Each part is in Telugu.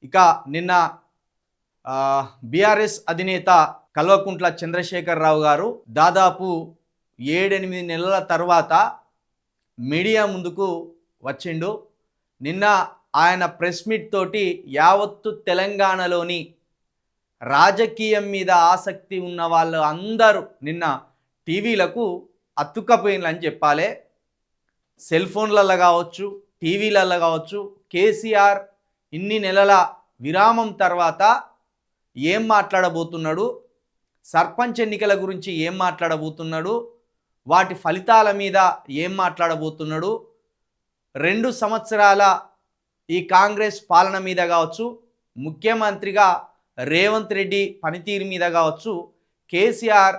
ఇక నిన్న బీఆర్ఎస్ అధినేత కల్వకుంట్ల చంద్రశేఖరరావు గారు దాదాపు 7-8 నెలల తర్వాత మీడియా ముందుకు వచ్చిండు. నిన్న ఆయన ప్రెస్ మీట్ తోటి యావత్తు తెలంగాణలోని రాజకీయం మీద ఆసక్తి ఉన్న వాళ్ళు అందరూ నిన్న టీవీలకు అతుక్కపోయిందని చెప్పాలి. సెల్ ఫోన్లలో కావచ్చు, టీవీలలో కావచ్చు, కేసీఆర్ ఇన్ని నెలల విరామం తర్వాత ఏం మాట్లాడబోతున్నాడు, సర్పంచ్ ఎన్నికల గురించి ఏం మాట్లాడబోతున్నాడు, వాటి ఫలితాల మీద ఏం మాట్లాడబోతున్నాడు, 2 సంవత్సరాల ఈ కాంగ్రెస్ పాలన మీద కావచ్చు, ముఖ్యమంత్రిగా రేవంత్ రెడ్డి పనితీరు మీద కావచ్చు, కేసీఆర్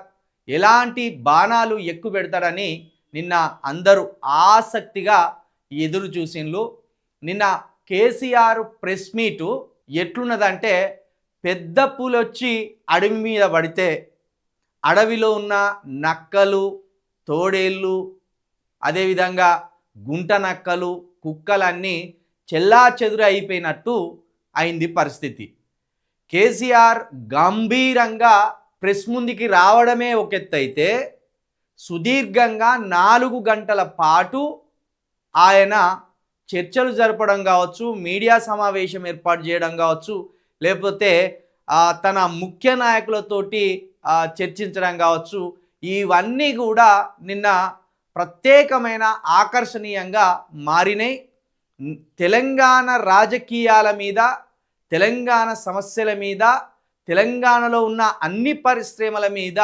ఎలాంటి బాణాలు ఎక్కుపెడతాడని నిన్న అందరూ ఆసక్తిగా ఎదురు చూసిండ్రు. నిన్న కేసీఆర్ ప్రెస్ మీటు ఎట్లున్నదంటే, పెద్ద పూలొచ్చి అడవి మీద పడితే అడవిలో ఉన్న నక్కలు, తోడేళ్ళు, అదేవిధంగా గుంట నక్కలు, కుక్కలన్నీ చెల్లాచెదురు అయిపోయినట్టు అయింది పరిస్థితి. కేసీఆర్ గంభీరంగా ప్రెస్ ముందుకి రావడమే ఒక ఎత్తు అయితే, సుదీర్ఘంగా 4 గంటల పాటు ఆయన చర్చలు జరపడం కావచ్చు, మీడియా సమావేశం ఏర్పాటు చేయడం కావచ్చు, లేకపోతే తన ముఖ్య నాయకులతోటి చర్చించడం కావచ్చు, ఇవన్నీ కూడా నిన్న ప్రత్యేకమైన ఆకర్షణీయంగా మారినాయి. తెలంగాణ రాజకీయాల మీద, తెలంగాణ సమస్యల మీద, తెలంగాణలో ఉన్న అన్ని పరిశ్రమల మీద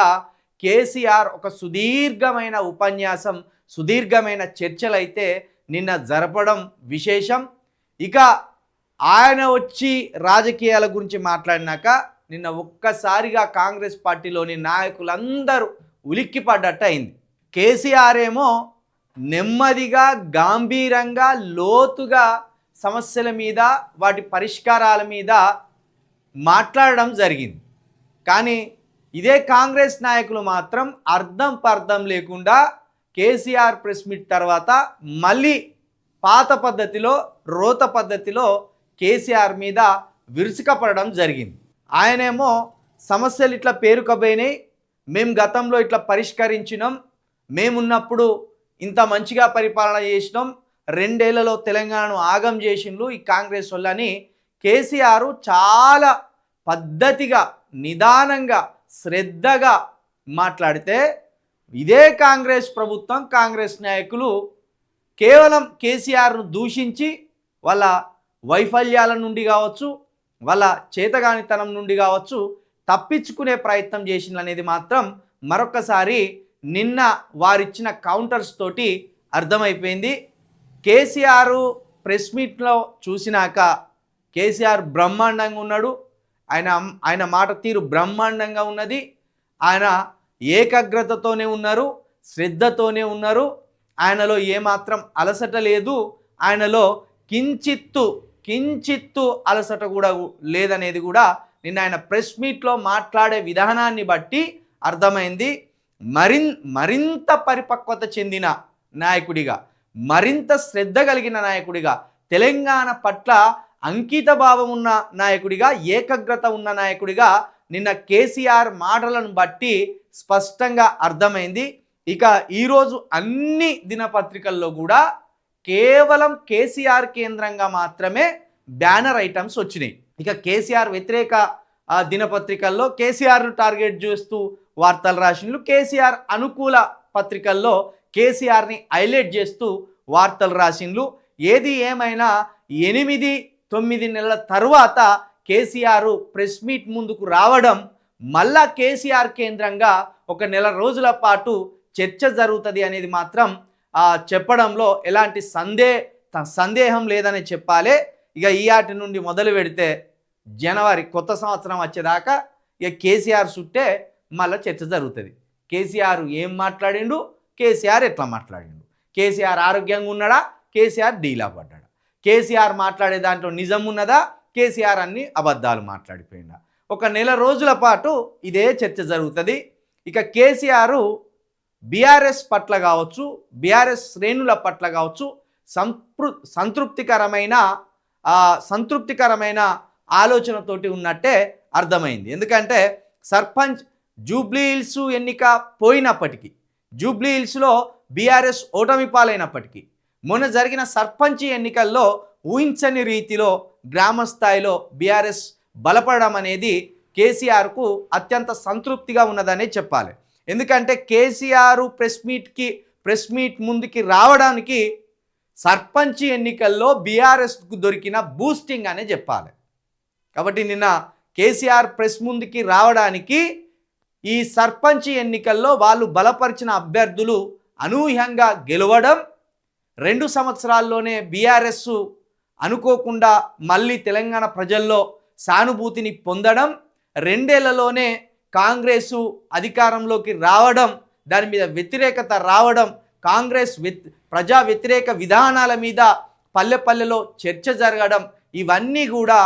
కేసీఆర్ ఒక సుదీర్ఘమైన ఉపన్యాసం, సుదీర్ఘమైన చర్చలైతే నిన్న జరపడం విశేషం. ఇక ఆయన వచ్చి రాజకీయాల గురించి మాట్లాడినాక నిన్న ఒక్కసారిగా కాంగ్రెస్ పార్టీలోని నాయకులందరూ ఉలిక్కిపడ్డట్టు అయింది. కేసీఆర్ ఏమో నెమ్మదిగా, గంభీరంగా, లోతుగా సమస్యల మీద, వాటి పరిష్కారాల మీద మాట్లాడడం జరిగింది. కానీ ఇదే కాంగ్రెస్ నాయకులు మాత్రం అర్థం పర్థం లేకుండా కేసీఆర్ ప్రెస్ మీట్ తర్వాత మళ్ళీ పాత పద్ధతిలో, రోత పద్ధతిలో కేసీఆర్ మీద విరుచుకపడడం జరిగింది. ఆయనేమో సమస్యలు ఇట్లా పేరుకపోయినాయి, మేము గతంలో ఇట్లా పరిష్కరించినాం, మేమున్నప్పుడు ఇంత మంచిగా పరిపాలన చేసినాం, 2 ఏళ్లలో తెలంగాణను ఆగం చేసిండ్రు ఈ కాంగ్రెస్ వాళ్ళని కేసీఆర్ చాలా పద్ధతిగా, నిదానంగా, శ్రద్ధగా మాట్లాడితే, ఇదే కాంగ్రెస్ ప్రభుత్వం, కాంగ్రెస్ నాయకులు కేవలం కేసీఆర్ను దూషించి వాళ్ళ వైఫల్యాల నుండి కావచ్చు, వాళ్ళ చేతగానితనం నుండి కావచ్చు తప్పించుకునే ప్రయత్నం చేసిందనేది మాత్రం మరొకసారి నిన్న వారిచ్చిన కౌంటర్స్ తోటి అర్థమైపోయింది. కేసీఆర్ ప్రెస్ మీట్లో చూసినాక కేసీఆర్ బ్రహ్మాండంగా ఉన్నాడు. ఆయన మాట తీరు బ్రహ్మాండంగా ఉన్నది. ఆయన ఏకాగ్రతతోనే ఉన్నారు, శ్రద్ధతోనే ఉన్నారు. ఆయనలో ఏమాత్రం అలసట లేదు, ఆయనలో కించిత్తు అలసట కూడా లేదనేది కూడా నిన్న ఆయన ప్రెస్ మీట్లో మాట్లాడే విధానాన్ని బట్టి అర్థమైంది. మరింత పరిపక్వత చెందిన నాయకుడిగా, మరింత శ్రద్ధ కలిగిన నాయకుడిగా, తెలంగాణ పట్ల అంకిత భావం ఉన్న నాయకుడిగా, ఏకాగ్రత ఉన్న నాయకుడిగా నిన్న కేసీఆర్ మాటలను బట్టి స్పష్టంగా అర్థమైంది. ఇక ఈరోజు అన్ని దినపత్రికల్లో కూడా కేవలం కేసీఆర్ కేంద్రంగా మాత్రమే బ్యానర్ ఐటమ్స్ వచ్చినాయి. ఇక కేసీఆర్ వ్యతిరేక దినపత్రికల్లో కేసీఆర్ను టార్గెట్ చేస్తూ వార్తలు రాసిండ్రు, కేసీఆర్ అనుకూల పత్రికల్లో కేసీఆర్ని హైలైట్ చేస్తూ వార్తలు రాసిండ్రు. ఏది ఏమైనా 8-9 నెలల తర్వాత కేసీఆర్ ప్రెస్ మీట్ ముందుకు రావడం, మళ్ళా కేసీఆర్ కేంద్రంగా ఒక నెల రోజుల పాటు చర్చ జరుగుతుంది అనేది మాత్రం చెప్పడంలో ఎలాంటి సందేహం లేదని చెప్పాలి. ఇక ఈ ఆటి నుండి మొదలు పెడితే జనవరి కొత్త సంవత్సరం వచ్చేదాకా ఇక కేసీఆర్ చుట్టే మళ్ళీ చర్చ జరుగుతుంది. కేసీఆర్ ఏం మాట్లాడిండు, కేసీఆర్ ఎట్లా మాట్లాడిండు, కేసీఆర్ ఆరోగ్యంగా ఉన్నాడా, కేసీఆర్ డీలా పడ్డాడా, కేసీఆర్ మాట్లాడే దాంట్లో నిజం ఉన్నదా, కేసీఆర్ అన్ని అబద్ధాలు మాట్లాడిపోయిందా, ఒక నెల రోజుల పాటు ఇదే చర్చ జరుగుతుంది. ఇక కేసీఆర్ బీఆర్ఎస్ పట్ల కావచ్చు, బీఆర్ఎస్ శ్రేణుల పట్ల కావచ్చు సంతృప్తికరమైన ఆలోచనతోటి ఉన్నట్టే అర్థమైంది. ఎందుకంటే సర్పంచ్ జూబ్లీ హిల్స్ ఎన్నిక పోయినప్పటికీ, జూబ్లీ హిల్స్లో బీఆర్ఎస్ ఓటమి పాలైనప్పటికీ, మొన్న జరిగిన సర్పంచ్ ఎన్నికల్లో ఊహించని రీతిలో గ్రామ స్థాయిలో బీఆర్ఎస్ బలపడడం అనేది కేసీఆర్కు అత్యంత సంతృప్తిగా ఉన్నదనే చెప్పాలి. ఎందుకంటే కేసీఆర్ ప్రెస్ మీట్ ముందుకి రావడానికి సర్పంచ్ ఎన్నికల్లో బీఆర్ఎస్కు దొరికిన బూస్టింగ్ అనే చెప్పాలి. కాబట్టి నిన్న కేసీఆర్ ప్రెస్ ముందుకి రావడానికి ఈ సర్పంచ్ ఎన్నికల్లో వాళ్ళు బలపరిచిన అభ్యర్థులు అనూహ్యంగా గెలవడం, 2 సంవత్సరాల్లోనే బీఆర్ఎస్ అనుకోకుండా మళ్ళీ తెలంగాణ ప్రజల్లో సానుభూతిని పొందడం, 2 ఏళ్లలోనే కాంగ్రెసు అధికారంలోకి రావడం, దాని మీద వ్యతిరేకత రావడం, కాంగ్రెస్ ప్రజా వ్యతిరేక విధానాల మీద పల్లెలో చర్చ జరగడం, ఇవన్నీ కూడా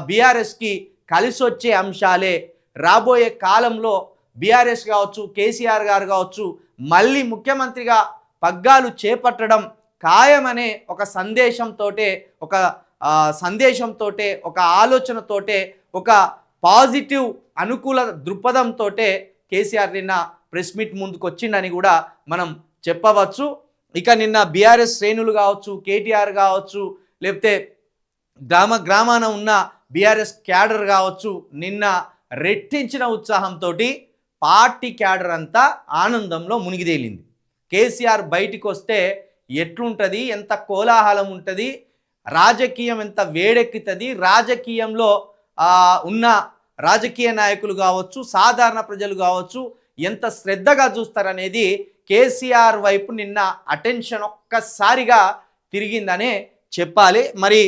బీఆర్ఎస్కి కలిసి వచ్చే అంశాలే. రాబోయే కాలంలో బీఆర్ఎస్ కావచ్చు, కేసీఆర్ గారు కావచ్చు, మళ్ళీ ముఖ్యమంత్రిగా పగ్గాలు చేపట్టడం ఖాయమనే ఒక సందేశంతోటే ఒక ఆలోచనతోటే ఒక పాజిటివ్ అనుకూల దృక్పథంతో కేసీఆర్ నిన్న ప్రెస్ మీట్ ముందుకు వచ్చిందని కూడా మనం చెప్పవచ్చు. ఇక నిన్న బీఆర్ఎస్ శ్రేణులు కావచ్చు, కేటీఆర్ కావచ్చు, లేకపోతే గ్రామాన ఉన్న బీఆర్ఎస్ క్యాడర్ కావచ్చు, నిన్న రెట్టించిన ఉత్సాహంతో పార్టీ క్యాడర్ అంతా ఆనందంలో మునిగిదేలింది. కేసీఆర్ బయటికి వస్తే ఎట్లుంటుంది, ఎంత కోలాహలం ఉంటుంది, రాజకీయం ఎంత వేడెక్కుతుంది, రాజకీయంలో ఉన్న రాజకీయ నాయకులు కావచ్చు, సాధారణ ప్రజలు కావచ్చు ఎంత శ్రద్ధగా చూస్తారనేది కేసీఆర్ వైపు నిన్న అటెన్షన్ ఒక్కసారిగా తిరిగిందనే చెప్పాలి. మరి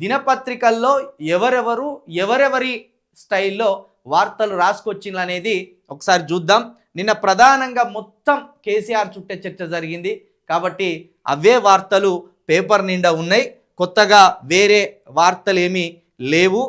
దినపత్రికల్లో ఎవరెవరి స్టైల్లో వార్తలు రాసుకొచ్చిందనేది ఒకసారి చూద్దాం. నిన్న ప్రధానంగా మొత్తం కేసీఆర్ చుట్టే చర్చ జరిగింది కాబట్టి అవే వార్తలు పేపర్ నిండా ఉన్నాయి. కొత్తగా వేరే వార్తలు ఏమీ లేవు.